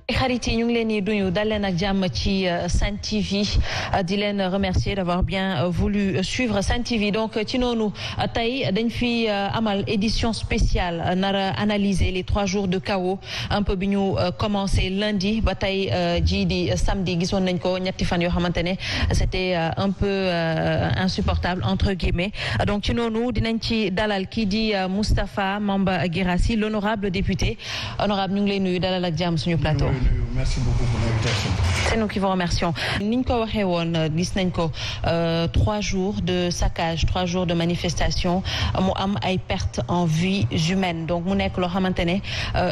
xarit yi ñu ngi leen di nuyu dal leen ak jàmm ci Sen TV di leen remercier d'avoir bien voulu suivre Sen TV donc ci noonu tey dañ fi amal édition spéciale nara analyser les 3 jours de chaos un peu bi ñu commencé lundi ba tey ji di samedi gisoon nañ ko ñetti fan yoo xamante ne c'était un peu insupportable entre guillemets donc ci noonu dinañ ci dalal kii di Moustapha Mamba Guirassy l'honorable député honorable ñu ngi lay nuyu dalal ak jàmm suñu plateau. Merci beaucoup pour l'invitation. C'est nous qui vous remercions. Ni ñu ko waxee woon gis nañ ko 3 jours de saccage 3 jours de manifestation mu am ay pertes en vies humaines donc mu nekk loo xamante ne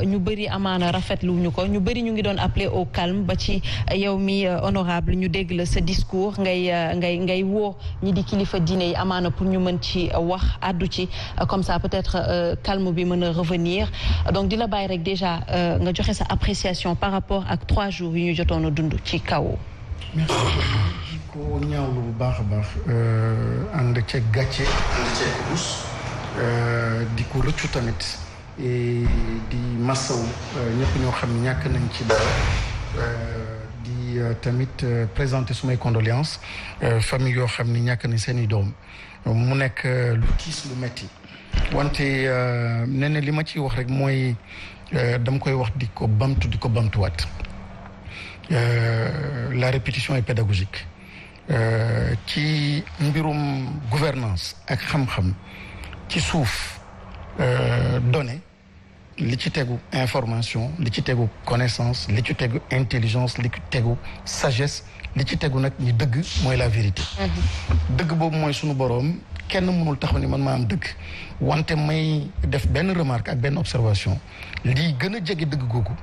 ñu bëri amaana rafetlu ñu ko ñu bëri ñu ngi doon appeler au calme ba ci yow mi honorable ñu dégg la sa discours ngay woo ñi di kilifa diine yi amaana pour ñu mën ci wax àddu ci comme ça peut-être calme bi mën a revenir donc di la bàyyi rek déjà nga joxe sa appréciation par rapport ak 3 jours yi ñu jotoon a dund ci kaw. merci beaucoup ko ñaawlu bu baax a baax ànd ceeg gàcce ànd ceeg rus di ko rëccu tamit di masaw ñëpp ñoo xam ne ñàkk nañ ci dara di tamit présenter sumay condoléances famille yoo xam ne ñàkk nañ seen i doom mu nekk lu tiis lu metti wante nee na li ma ciy wax rek mooy dama koy wax di ko bamtuwaat la répétition est pédagogique ci mbirum gouvernance ak xam-xam ci suuf données li ci tegu information li ci tegu connaissance li ci tegu intelligence li ci tegu sagesse li ci tegu nag ñi dëgg mooy la vérité dëgg boobu mooy sunu boroom kenn mënul taxaw ni man maa am dëgg wante may def benn remarque ak benn observation lii gën a jege dëgg googu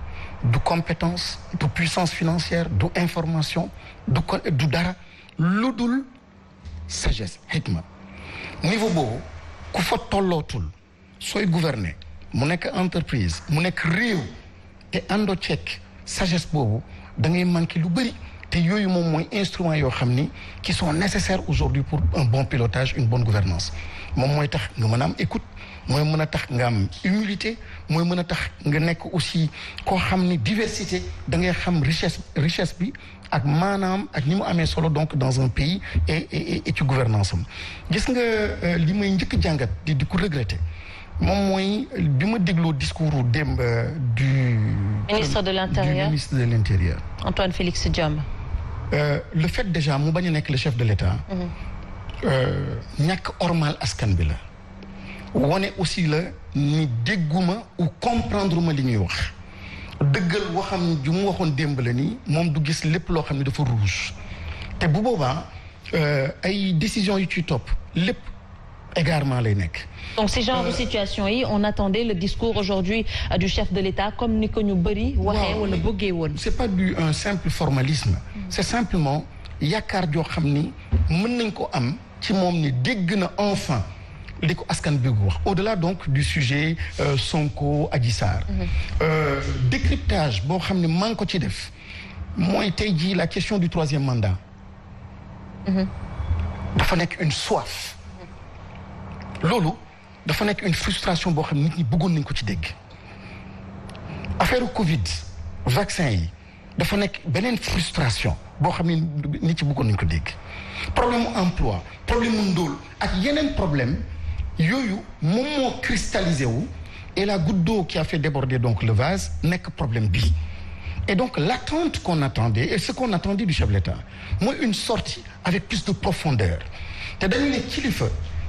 du compétence du puissance financière du information du dara lu dul sagesse hikma niveau boobu ku fa tollootul sooy gouverner mu nekk entreprise mu nekk réew te àndoo ceek sagesse boobu da ngay manqué lu bëri te yooyu moom mooy instrument yoo xam ni qui sont nécessaires aujourd'hui pour un bon pilotage une bonne gouvernance moom mooy tax nga mën a am écoute mooy mën a tax nga am humilité mooy mën a tax nga nekk aussi koo xam ni diversité da ngay xam richesse bi ak maanaam ak ni mu amee solo donc dans un pays et ci gouvernance am gis nga li may njëkk jàngat di ko regretter moom mooy bi ma dégloo discours démb du ministre de l'intérieur Antoine Félix Diome. Le fait déjà mu bañ a nekk le chef de l'État ñàkk ormal askan bi la wane aussi la ni dégguma ou comprendre ma li ñuy wax dëggal waxam ju mu waxoon démb la ni moom du gis lépp loo xam ne dafa rouge te bu boobaa ay décisions yu ciy topp lépp égarement lay nekk. Donc ces genres de situation yi on attendait le discours aujourd'hui du chef de l'État comme ni ko ñu bëri waxee wala bëggee woon. C'est pas un simple formalisme. C'est simplement yaakaar joo xam ni mën nañ ko am ci moom ni dégg na enfin li ko askan bi wax au-delà donc du sujet Sonko Adji Sarr. Décryptage boo xam ne maa ngi ko ci def mooy tey jii la question du 3e mandat. dafa nekk une soif. loolu dafa nekk une frustration boo xam ne nit ñi bëggoon nañ ko ci dégg affaire Covid vaccin yi dafa nekk beneen frustration boo xam ne nit ñi bëggoon nañ ko dégg problème mu emploi problème mu ndóol ak yeneen problème yooyu moom moo cristallisé wu et la goutte d'eau qui a fait déborder donc le vase nekk problème bi et donc l'attente qu'on attendait et ce qu'on attendait du chef de l'État mooy une sortie avec plus de profondeur te dañu ne kilifa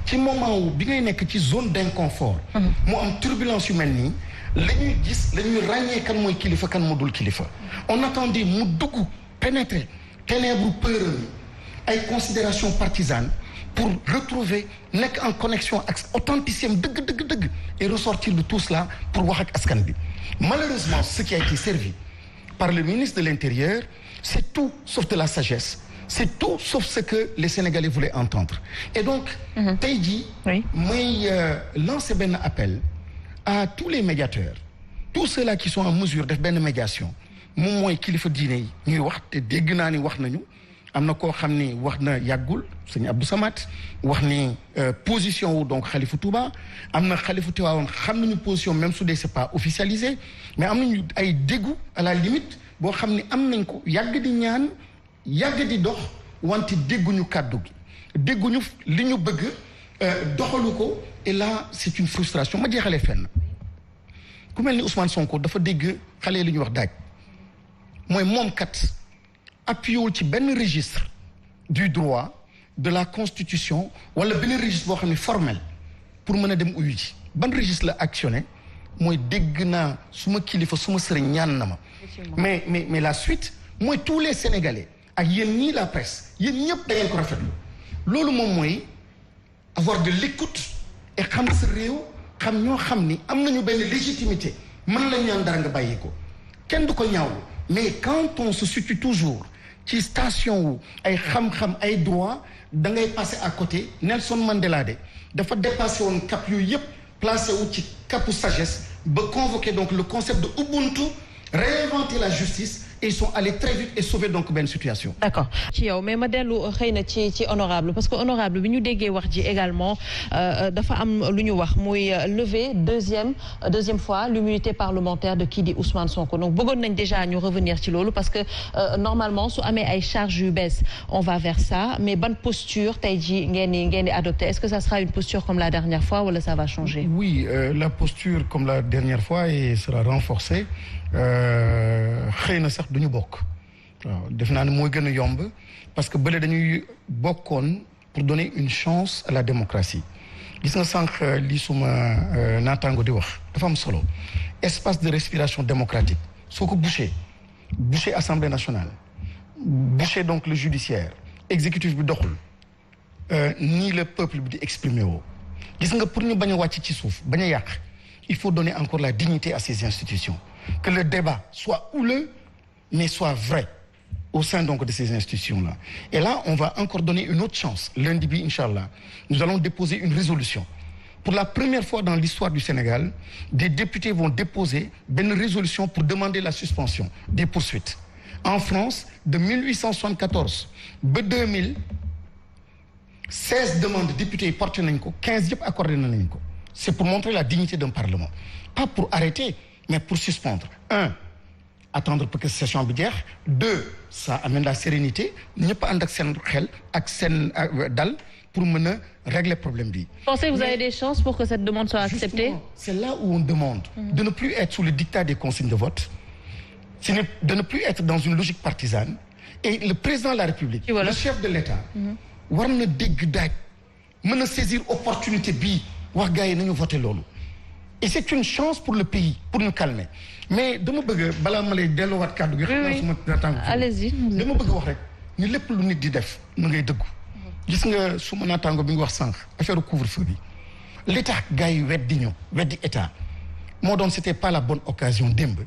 ci moment wu bi ngay nekk ci zone d'inconfort mu am turbulence yu mel nii la ñuy gis la ñuy ràññee kan mooy kilifa kan moo dul kilifa on attendait mu dugg pénétrer ténèbres peur ay considérations partisanes pour retrouver nekk en connexion ak authenticité dëgg et ressortir de tout cela pour wax ak askan bi malheureusement ce qui a été servi par le ministre de l'Intérieur c'est tout sauf de la sagesse. C'est tout sauf ce que les Sénégalais voulaient entendre. Et donc, tey jii mooy lancer benn appel à tous les médiateurs, tous ceux-là qui sont en mesure def benn médiation moom mooy kilifa diine yi ñuy wax te dégg naa ni wax nañu am na koo xam ni wax na yàggul sëñ Abdou Samad wax ni position wu donc Khalifa Touba am na Khalifa Tivaouane xam nañu position même su dee c'est pas officialisé mais am nañu ay déggu à la limite boo xam ni am nañ ko yàgg di ñaan yàgg di dox wante dégguñu kàddu gi dégguñu li ñu bëgg doxalu ko et là c'est une frustration ma jeexalee fenn ku mel ni Ousmane Sonko dafa dégg xale li ñuy wax daaj mooy moom kat appuyé wul ci benn registre du droit de la constitution wala benn registre boo xam ne formel pour mën a dem uyu ji ban registre la actionné mooy dégg naa suma kilifa suma sëriñ ñaan na ma mais la suite mooy tous les Sénégalais ak yéen ñii la presse yéen ñëpp da ngeen ko rafetlu loolu moom mooy avoir de l'écoute et xam sa réew xam ñoo xam ni am nañu benn légitimité mën la ñaan dara nga bàyyi ko kenn du ko ñaawlu mais quand on se situe toujours ci station wu ay xam-xam ay droit da ngay passer à côté Nelson Mandela de dafa dépassé woon cap yooyu yëpp placé wu ci capu sagesse ba convoquer donc le concept de Ubuntu réinventer la justice et ils sont allés très vite et sauver donc benn situation. d'accord ci yow mais ma dellu xëy na ci honorable parce que honorable bi ñu déggee wax ji également dafa am lu ñu wax muy lever deuxième fois l'immunité parlementaire de kii di Ousmane Sonko donc bëggoon nañ déjà ñu revenir ci loolu parce que normalement su amee ay charges yu bees on va vers ça mais ban posture tey jii ngeen di adopter est-ce que ça sera une posture comme la dernière fois wala ça va changer. oui la posture comme la dernière fois et sera renforcée xëy na sax duñu bokk waaw def naa ne mooy gën a yomb parce que bële dañuy bokkoon pour donner une chance à la démocratie gis nga sànq li suma naataango di wax dafa am solo espace de respiration démocratique soo ko bouché assemblée nationale bouché donc le judiciaire exécutif bi doxul nii le peuple bi di exprimer woo gis nga pour ñu bañ a wàcc ci suuf bañ a yàq il faut donner encore la dignité à ces institutions que le débat soit houleux mais soit vrai au sein donc de ces institutions-là. Et là, on va encore donner une autre chance. Lundi bi, Inch'Allah, nous allons déposer une résolution. Pour la première fois dans l'histoire du Sénégal, des députés vont déposer une résolution pour demander la suspension des poursuites. En France, de 1874 ba 2000, 16 demandes de députés portent nañ ko, 15 yëpp accordé nañ ko. C'est pour montrer la dignité d'un parlement. Pas pour arrêter, mais pour suspendre. 1, attendre pour que session bi jeex. 2, ça amène la sérénité ñëpp ànd ak seen xel ak seen dal pour mën a régler problème bi. Pensez que vous avez des chances pour que cette demande soit acceptée? C'est là où on demande de ne plus être sous le dictat des consignes de vote, de ne plus être dans une logique partisane. Et le président de la République, le chef de l'État, war na dégg daaj mën a saisir opportunité bii wax gars yi nañu voté loolu. Et c'est une chance pour le pays pour nous calmer mais dama bëgg balaa ma lay delloowaat kàddu gi. allez-y. dama bëgg wax rek ni lépp lu nit di def na ngay dëggu. gis nga suma naataango bi nga wax sànq affaire couvre-feu bi l'état gars yi weddi état moo doon c'était pas la bonne occasion démb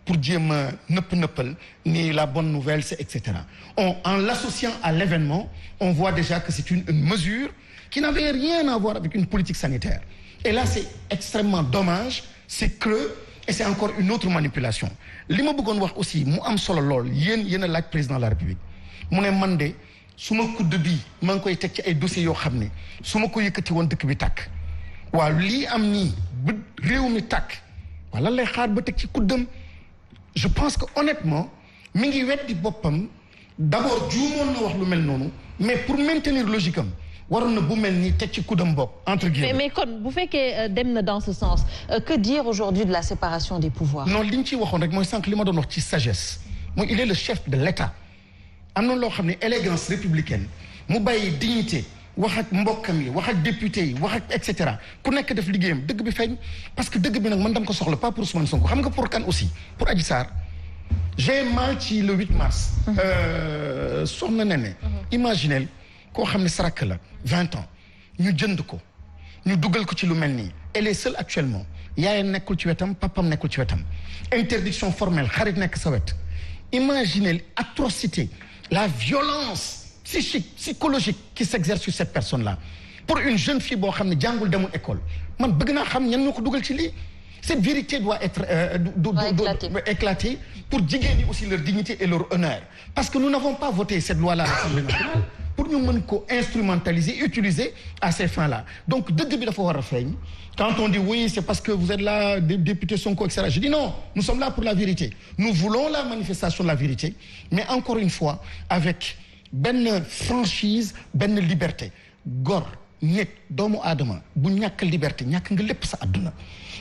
pour jéem a nëppal ni la bonne nouvelle c'est etc. En l'associant à l'événement on voit déjà que c'est une mesure qui n'avait rien à voir avec une politique sanitaire. Et là c'est extrêmement dommage c'est creux et c'est encore une autre manipulation li ma bëggoon wax aussi mu am solo lool yéen a laaj président de la République mu ne man de su ma kudd bii maa ngi koy teg ci ay dossiers yoo xam ne su ma ko yëkkati woon dëkk bi tàkk waaw lii am nii ba réew mi tàkk waaw lan lay xaar ba teg ci kuddam je pense que honnêtement mi ngi weddi boppam d'abord juumoon na wax lu mel noonu mais pour maintenir logique am waroon na bu mel ni teg ci kuddam bopp entre guillemets. mais kon bu fekkee dem na dans ce sens que dire aujourd'hui de la séparation des pouvoirs. non li ñu ciy waxoon rek mooy sànq li ma doon wax ci sagesse mooy il est le chef de l'État am na loo xam ne élégance républicaine mu bàyyi dignité wax ak mbokkam yi wax ak député yi wax ak et cetera ku nekk def liggéeyam dëgg bi feeñ parce que dëgg bi nag man dama ko soxla pas pour Ousmane Sonko xam nga pour kan aussi pour Adji Sarr j'ai mal ci le 8 mars. soxna Nene. imaginez koo xam ne sarak la 20 ans ñu jënd ko ñu dugal ko ci lu mel nii elle est seule actuellement yaayam nekkul ci wetam papam nekkul ci wetam interdiction formelle xarit nekk sa wet imaginez atrocité la violence psychique psychologique qui s'exerce sur cette personne-là pour une jeune fille boo xam ne jàngul demul école man bëgg naa xam ñan ñoo ko dugal ci lii cette vérité doit être éclatée pour jigéen ñi aussi leur dignité et leur honneur parce que nous n'avons pas voté cette loi-là à l'Assemblée nationale pour ñu mën ko instrumentaliser utiliser à ces fins-là donc dëgg bi dafa war a feeñ quand on dit oui c'est parce que vous êtes là député Sonko etc. je dis non nous sommes là pour la vérité nous voulons la manifestation de la vérité mais encore une fois avec benn franchise benn liberté góor nit doomu aadama bu ñàkk liberté ñàkk nga lépp sa àdduna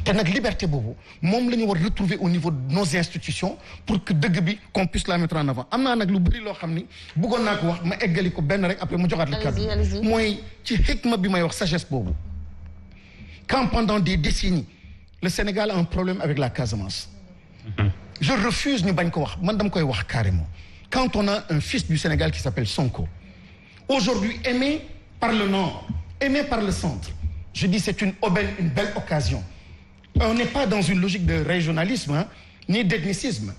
te nag liberté boobu moom la ñu war retrouver au niveau de nos institutions pour que dëgg bi qu'on puisse la mettre en avant am naa nag lu bëri loo xam ni bëggoon naa ko wax ma eggali ko benn rek après mu joxaat la kàddu mooy ci xikma bi may wax sagesse boobu quand pendant des décennies le Sénégal a un problème avec la Casamance je refuse ñu bañ ko wax man dama koy wax carrément quand on a un fils du Sénégal qui s'appelle Sonko aujourd'hui aimé par le nord aimé par le centre je dis c'est une belle occasion on n'est pas dans une logique de régionalisme ni d'ethnicisme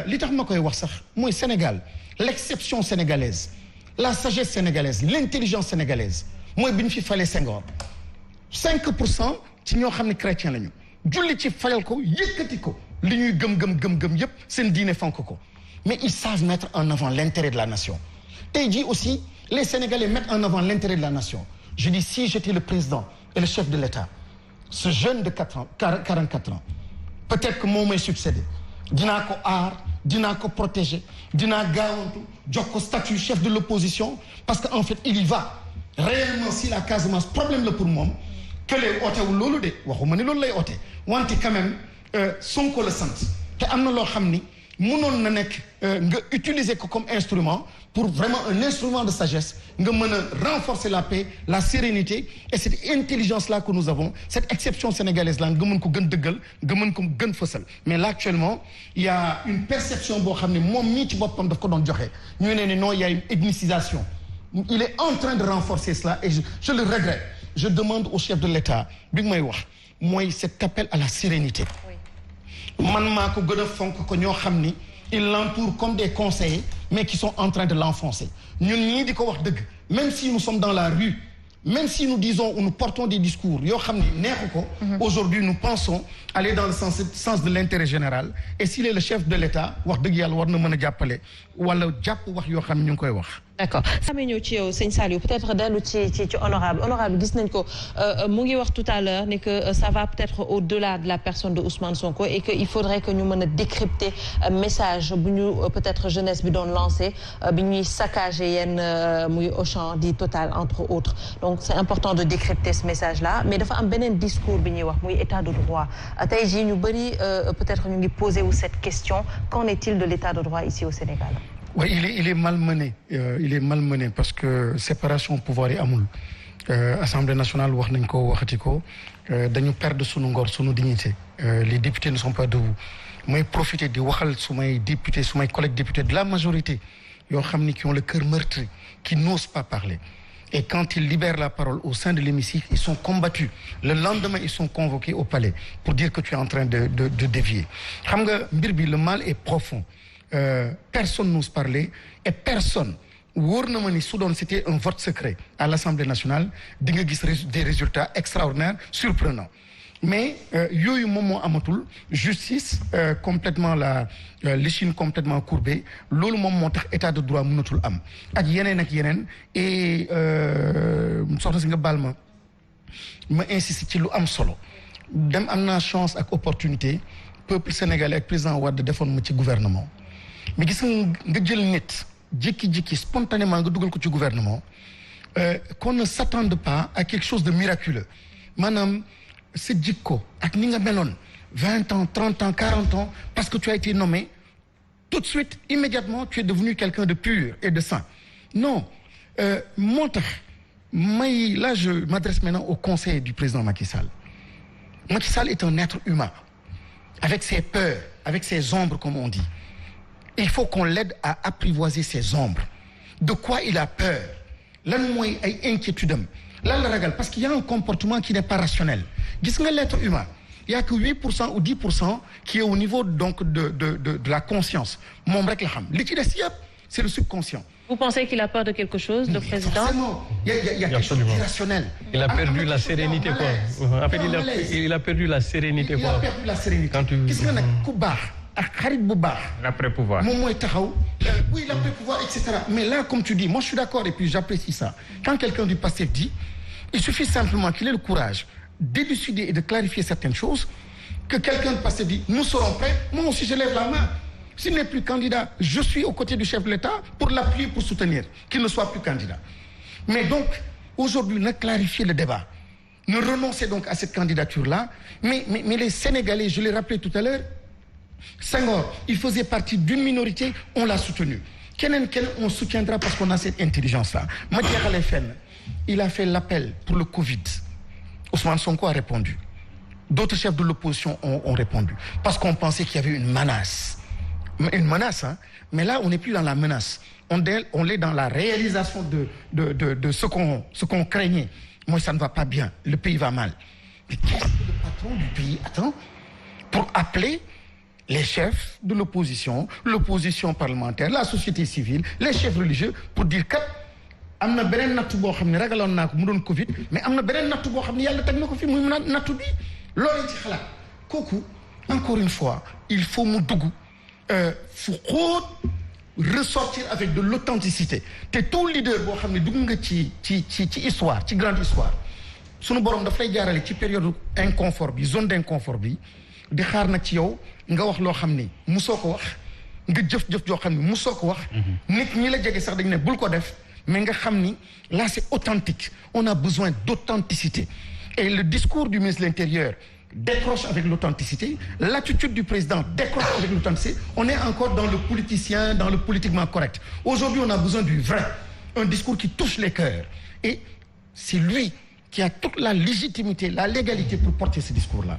li tax ma koy wax sax mooy Sénégal l'exception sénégalaise la sagesse sénégalaise l'intelligence sénégalaise mooy bi ñu fi falee Senghor 5% ci ñoo xam ne chrétien lañu julli ci fayal ko yëkkati ko li ñuy gëm yépp seen diine fonk ko mais ils savent mettre en avant l'intérêt de la nation tey jii aussi les Sénégalais mettent en avant l'intérêt de la nation je dis si j'étais le président et le chef de l'État ce jeune de 44 ans peut-être que moo may succéder dinaa ko aar dinaa ko protéger dinaa gaawantu jox ko statut chef de l'opposition parce que en fait il y va réellement si la Casamance problème la pour moom que les ootewul loolu de waxuma ni loolu lay oote wante quand même Sonko la sant te am na loo xam ni mënoon na nekk nga utiliser ko comme instrument pour vraiment un instrument de sagesse nga mën a renforcer la paix la sérénité et cette intelligence là que nous avons cette exception sénégalaise là nga mën ko gën dëggal nga mën ko gën fësal mais là actuellement il y a une perception boo xam ne moom mii ci boppam daf ko doon joxe ñu ne ni non il y a une ethnicisation il est en train de renforcer cela et je le regrette je demande au chef de l'État bi may wax mooy cet appel à la sérénité man maa ko gën a fonk ko ñoo xam ni ils l'entourent comme des conseillers mais qui sont en train de l'enfoncer ñun ñii di ko wax dëgg même si nous sommes dans la rue même si nous disons ou nous portons des discours yoo xam ni neexu ko aujourd'hui nous pensons aller dans le sens de l'intérêt général et s'il est le chef de l'État wax dëgg yàlla war na mën a jàppale wala jàpp wax yoo xam ne ñu ngi koy wax d'accord samay ñëw ci yow sëñ Saliou peut-être dellu ci honorable gis nañ ko mu ngi wax tout à l'heure ni que ça va peut-être au-delà de la personne de Ousmane Sonko et que il faudrait que ñu mën a décrypter message bu ñu peut-être jeunesse bi doon lancé bi ñuy saccager yenn muy Auchan di Total entre autres donc c'est important de décrypter ce message-là mais dafa am beneen discours bi ñuy wax muy état de droit tey jii ñu bëri peut-être ñu ngi poser wu cette question qu'en est-il de l'état de droit ici au Sénégal oui il est malmené il est malmené parce que séparation pouvoir yi amul Assemblée nationale wax nañ ko waxati ko dañu perdre sunu ngor sunu dignité les députés ne sont pas debout mooy profiter di waxal sumay députés sumay collègues députés de la majorité yoo xam ni qui ont le cœur meurtri qui n'osent pas parler et quand ils libèrent la parole au sein de l'hémicycle ils sont combattus le lendemain ils sont convoqués au palais pour dire que tu es en train de dévier xam nga mbir bi le mal est profond personne n'ose parler et personne wóor na ma ni su doon c'était un vote secret à l'Assemblée nationale di nga gis des résultats extraordinaires surprenants mais yooyu moom moo amatul justice complètement l'échine complètement courbée loolu moom moo tax état de droit mënatul am ak yeneen et soxna si nga baal ma insister ci lu am solo dem am naa chance ak opportunité peuple sénégalais ak président Wade defoon ma ci gouvernement mais gis nga jël nit jékki-jékki spontanément nga dugal ko ci gouvernement qu'on ne s'attende pas à quelque chose de miraculeux maanaam sa jikko ak ni nga meloon 20 ans 30 ans 40 ans parce que tu as été nommé tout de suite immédiatement tu es devenu quelqu'un de pur et de saint non moo tax là je m'adresse maintenant au conseil du président Macky Sall Macky Sall est un être humain avec ses peurs avec ses ombres comme on dit il faut qu'on l'aide à apprivoiser ses ombres de quoi il a peur lan mooy ay inquiétude am lan la ragal parce qu'il y a un comportement qui n'est pas rationnel gis nga l'être humain il y a que 8% ou 10% qui est au niveau donc de la conscience moom rek la xam li ci des yëpp c'est le subconscient. Vous pensez qu'il a peur de quelque chose, le président? Forcément, il y a quelque chose d'irrationnel. Il a perdu la sérénité quoi. En fait, il a perdu la sérénité quoi. Il a perdu la sérénité. Gis nga nag ku baax ak xarit bu baax. l'après-pouvoir moom mooy taxaw. Oui, l'après-pouvoir, etc. Mais là, comme tu dis, moi je suis d'accord et puis j'apprécie ça. Quand quelqu'un du PASTEF dit, il suffit simplement qu'il ait le courage d'élucider et de clarifier certaines choses, que quelqu'un de PASTEF dit, nous serons prêts, moi aussi je lève la main. S'il n'est plus candidat, je suis aux côtés du chef de l'État pour l'appuyer, pour soutenir, qu'il ne soit plus candidat. Mais donc, aujourd'hui, on a clarifié le débat. Ne renoncez donc à cette candidature-là. Mais les Sénégalais, je l'ai rappelé tout à l'heure, Senghor, il faisait partie d'une minorité, on l'a soutenu. Keneen on soutiendra parce qu'on a cette intelligence-là. Madické Fenn, il a fait l'appel pour le Covid. Ousmane Sonko a répondu. D'autres chefs de l'opposition ont répondu. Parce qu'on pensait qu'il y avait une menace. Une menace, hein. Mais là, on n'est plus dans la menace. On est dans la réalisation de ce qu'on craignait. Moi, ça ne va pas bien. Le pays va mal. Mais qu'est-ce que le patron du pays attend pour appeler les chefs de l'opposition parlementaire, la société civile, les chefs religieux, pour dire que am na beneen nattu boo xam ne ragaloon naa ko mu doon Covid, mais am na beneen nattu boo xam ne yàlla teg na ko fi muy nattu bi loolu ci xalaat kooku encore une fois il faut mu dugg fu xóot ressortir avec de l'authenticité te tout leader boo xam ne dugg nga ci histoire ci grande histoire sunu borom daf lay jaarale ci période inconfort bi zone d'inconfort bi di xaar nag ci yow nga wax loo xam ni musoo ko wax nga jëf-jëf joo xam ni musoo ko wax nit ñi la jege sax dañ ne bul ko def mais nga xam ni là c'est authentique on a besoin d'authenticité et le discours du ministre de l'Intérieur décroche avec l'authenticité l'attitude du président décroche avec l'authenticité on est encore dans le politicien dans le politiquement correct aujourd'hui on a besoin du vrai un discours qui touche les cœurs et c'est lui qui a toute la légitimité la légalité pour porter ce discours-là.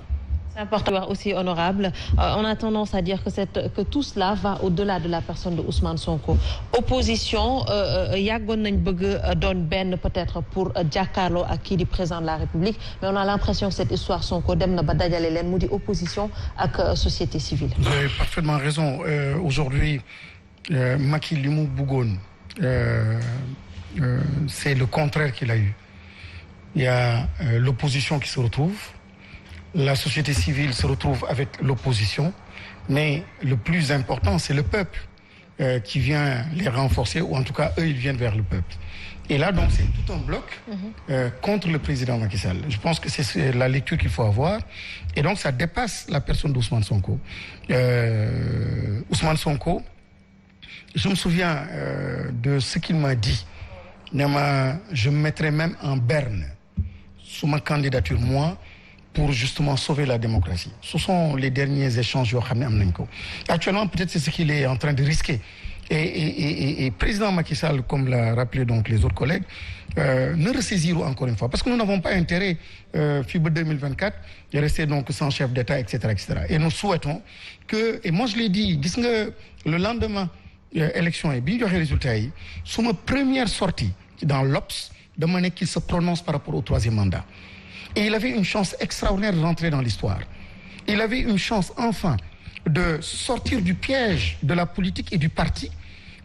C'est important aussi honorable. On a tendance à dire que tout cela va au-delà de la personne de Ousmane Sonko. Opposition yàggoon nañ bëgg doon benn peut-être pour jàkkaarloo ak kii di président de la République mais on a l'impression que cette histoire Sonko dem na ba dajale leen mu di opposition ak société civile. Vous avez parfaitement raison. Aujourd'hui Macky li mu bëggoon c'est le contraire qu'il a eu. Il y a l'opposition qui se retrouve. La société civile se retrouve avec l'opposition, mais le plus important, c'est le peuple qui vient les renforcer, ou en tout cas, eux, ils viennent vers le peuple. Et là, donc, c'est tout un bloc contre le président Macky Sall. Je pense que c'est la lecture qu'il faut avoir. Et donc, ça dépasse la personne d'Ousmane Sonko. Ousmane Sonko, je me souviens de ce qu'il m'a dit. Je me mettrais même en berne sous ma candidature, moi, pour justement sauver la démocratie. Ce sont les derniers échanges yoo xam ne am nañ ko. Actuellement, peut-être c'est ce qu'il est en train de risquer. Et président Macky Sall, comme l'a rappelé donc les autres collègues, ne ressaisir encore une fois. Parce que nous n'avons pas intérêt, FIBE 2024, de rester donc sans chef d'État, etc., etc. Et nous souhaitons que, et moi je l'ai dit, gis nga le lendemain élection yi bi ñu joxe résultat yi suma première sortie dans l'Obs dama ne qu'il se prononce par rapport au troisième mandat. Et il avait une chance extraordinaire de rentrer dans l'histoire. Il avait une chance enfin de sortir du piège de la politique et du parti,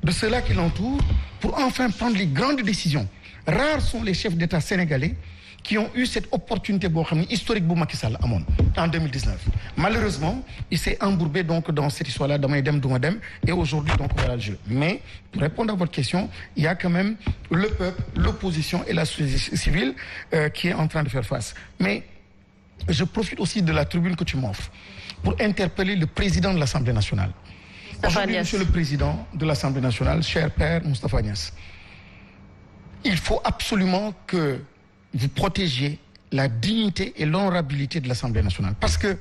de ceux-là qui l'entourent, pour enfin prendre les grandes décisions. Rares sont les chefs d'État sénégalais qui ont eu cette opportunité historique bu Macky Sall amoon en 2019. Malheureusement, il s'est embourbé donc dans cette histoire-là, damay dem duma dem, et aujourd'hui donc voilà le jeu. Mais pour répondre à votre question, il y a quand même le peuple, l'opposition et la société civile qui est en train de faire face. Mais je profite aussi de la tribune que tu m'offres pour interpeller le président de l'Assemblée nationale. Aujourd'hui, monsieur le président de l'Assemblée nationale, cher père Moustapha Niasse, il faut absolument que vous protégiez la dignité et l'honorabilité de l'Assemblée nationale. Parce que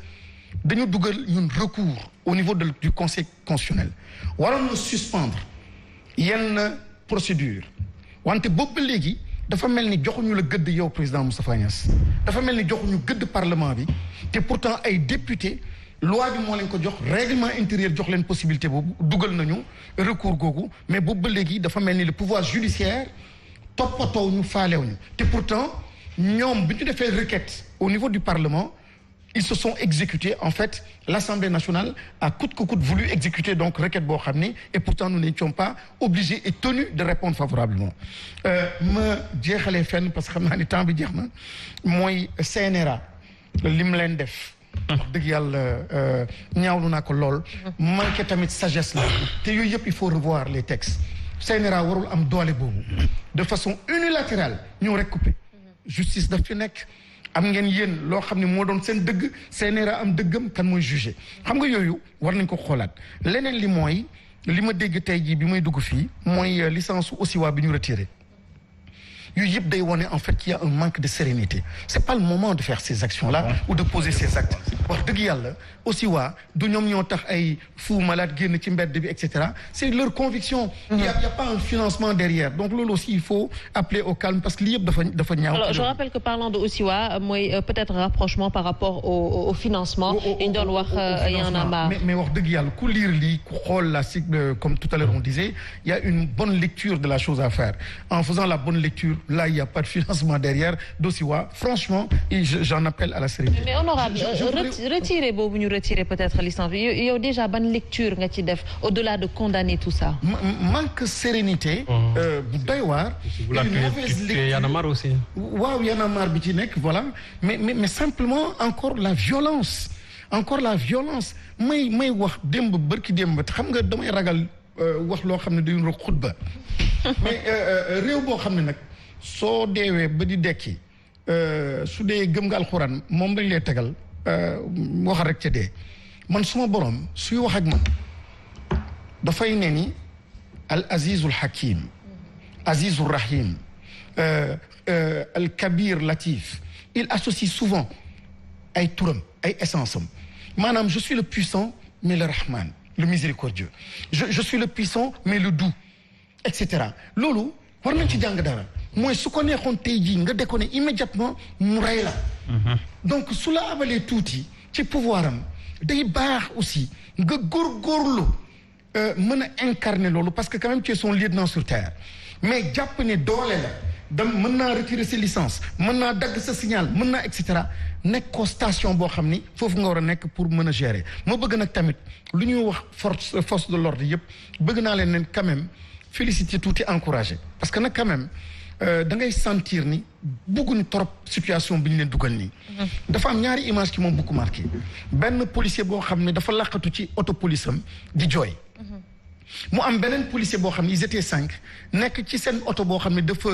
dañu dugal ñun recours au niveau du Conseil constitutionnel. Waroon na suspendre yenn procédure. Wante boobu ba léegi dafa mel ni joxuñu la gëdd yow président Moustapha Niasse. Dafa mel ni joxuñu gëdd parlement bi te pourtant ay député loi bi moo leen ko jox règlement intérieur jox leen possibilité boobu dugal nañu recours googu mais boobu ba léegi dafa mel ni le pouvoir judiciaire toppatoo ñu faalewuñu te pourtant ñoom bi ñu defee requête au niveau du Parlement ils se sont exécutés en fait l'Assemblée nationale a coûte que coûte voulu exécuter donc requête boo xam ni et pourtant nous n'étions pas obligés et tenus de répondre favorablement ma jeexalee fenn parce que xam naa ni temps bi jeex na mooy CNRA lim leen def wax dëgg yàlla ñaawlu naa ko lool. manqué tamit sagesse la. te yooyu yëpp il faut revoir les textes. CNRA warul am doole boobu. de façon unilatérale ñëw rek coupé. justice daf fi nekk. am ngeen yéen loo xam ne moo doon seen dëgg CNRA am dëggam kan mooy jugé xam nga yooyu war nañ ko xoolaat leneen li mooy li ma dégg tey jii bi may dugg fii mooy licence su Osiwa bi ñu retiré yooyu yëpp day wane en fait qu'il y a un manque de sérénité c'est pas le moment de faire ces actions là ou de poser ces actes wax dëgg yàlla Osiwa du ñoom ñoo tax ay Fou Malade génn ci mbedd bi et cetera c'est leur conviction il y a pas un financement derrière donc loolu aussi il faut appeler au calme parce que lii yëpp dafa ñaaw. Alors je rappelle que parlant de Osiwa mooy peut-être rapprochement par rapport au financement yi ñu doon wax Y'en a marre mais wax dëgg yàlla ku lire lii ku xool la cible comme tout à l'heure on disait il y a une bonne lecture de la chose à faire en faisant la bonne lecture là il y a pas de financement derrière d'Osiwa franchement j'en appelle à la sérénité. Mais honorable retirer boobu ñu retirer peut-être licence bi yow déjà ban lecture nga ci def au-delà de condamner tout ça. manque sérénité. bu doy waar. une mauvaise lecture Y'en a marre aussi. waaw Y'en a marre bi ci nekk voilà mais simplement encore la violence may wax démb bërki démb xam nga damay ragal wax loo xam ne day roog xutba mais réew boo xam ne nag soo deewee ba di dekki su dee gëm nga alxuraan moom dañ lay tegal wax rek ca dee man suma borom suy wax ak man dafay ne ni al azizul hakim azizul rahim al kabir latif il associe souvent ay turam ay essence am maanaam je suis le puissant mais le rahman le miséricordieux je suis le puissant mais le doux et cetera loolu war nañ ci jàng dara mooy su ko neexoon tey jii nga déconné immédiatement mu rey la donc su la abalee tuuti ci pouvoir am day baax aussi nga góorgóorlu mën a incarner loolu parce que quand même tu es son lieutenant sur terre mais jàpp ne doole la mën naa retirer sa licence mën naa dagg sa signal mën naa et cetera nekk ko station boo xam ni foofu nga war a nekk pour mën a gérer ma bëgg nag tamit lu ñuy wax force de l'ordre yëpp bëgg naa leen ne quand même féliciter tuuti encourager parce que nag quand même da ngay sentir ni bëgguñu trop situation bi ñu leen dugal nii. dafa am ñaari image qui m'ont beaucoup marqué benn policier boo xam ne dafa laqatu ci auto police am di jooy. mu am beneen policier boo xam ne ils étaient 5 nekk ci seen oto boo xam ne dafa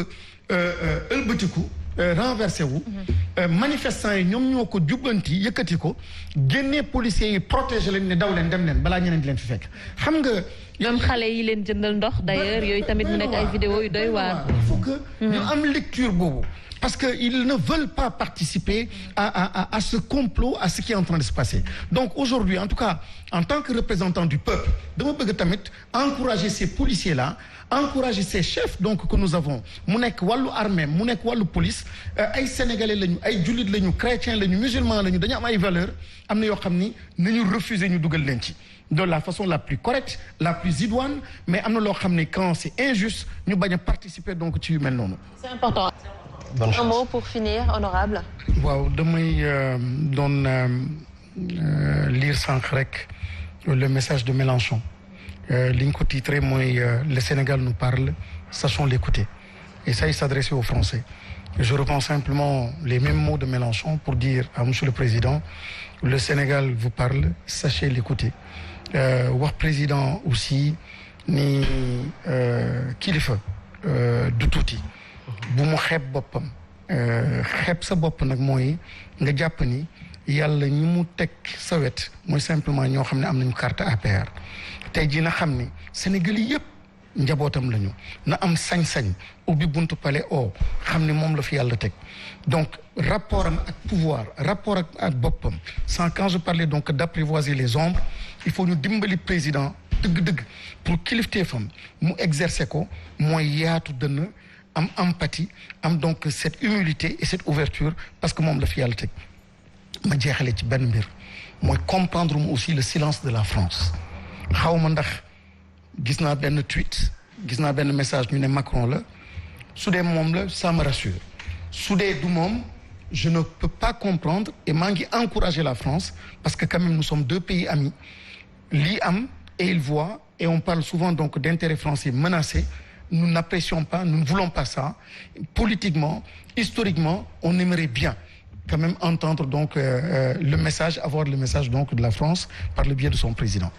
ëlbatiku renversé wu. manifestants yi ñoom ñoo ko jubbanti yëkkati ko génnee policiers yi protéger leen ne daw leen dem leen balaa ñeneen di leen fi fekk xam nga. ñoom xale yi leen jëndal ndox d'ailleurs yooyu tamit mu nekk ay vidéo yu doy waar. il faut que ñu am lecture boobu. parce que ils ne veulent pas participer à ce complot à ce qui est en train de se passer donc aujourd'hui en tout cas en tant que représentant du peuple dama bëgg tamit encourager ces policiers là encourager ces chefs donc que nous avons mu nekk wàllu armée mu nekk wàllu police ay sénégalais lañu ay jullit lañu chrétiens lañu musulmans lañu dañu am ay valeurs am na yoo xam ni nañu refuser ñu dugal leen ci de la façon la plus correcte la plus idoine mais am na loo xam ne quand c'est injuste ñu bañ a participer donc ci yu mel noonu. C'est important. Un mot pour finir, honorable. waaw damay doon lire sànq rek le message de Mélenchon li ñu ko titré mooy le Sénégal nous parle sachons l'écouter et ça il s'adressait aux Français je reprends simplement les mêmes mots de Mélenchon pour dire à Monsieur le Président le Sénégal vous parle sachez l'écouter wax président aussi ni kilifa du tuuti bu mu xeeb boppam xeeb sa bopp nag mooy nga jàpp ni yàlla ñi mu teg sa wet mooy simplement ñoo xam ne am nañu carte APR tey jii na xam ni Sénégal yi yëpp njabootam lañu na am sañ-sañ ubbi buntu palais o xam ne moom la fi yàlla teg donc rapport am ak pouvoir rapport ak boppam sans quand je parlais donc d'apprivoiser les ombres il faut ñu dimbali président dëgg-dëgg pour kilifteefam mu exercer ko mooy yaatu dënn am empathie am donc cette humilité et cette ouverture parce que moom la fi yàlla teg ma jeexale ci benn mbir mooy comprendre mu aussi le silence de la France xaw ma ndax gis naa benn tweet gis naa benn message ñu ne Macron la su dee moom la ça me rassure su dee du moom je ne peux pas comprendre et maa ngi encourager la France parce que quand même nous sommes deux pays amis lii am et il voit et on parle souvent donc d'intérêts français menacés nous n'apprécions pas nous ne voulons pas ça politiquement historiquement on aimerait bien quand même entendre donc le message, avoir le message donc de la France par le biais de son président.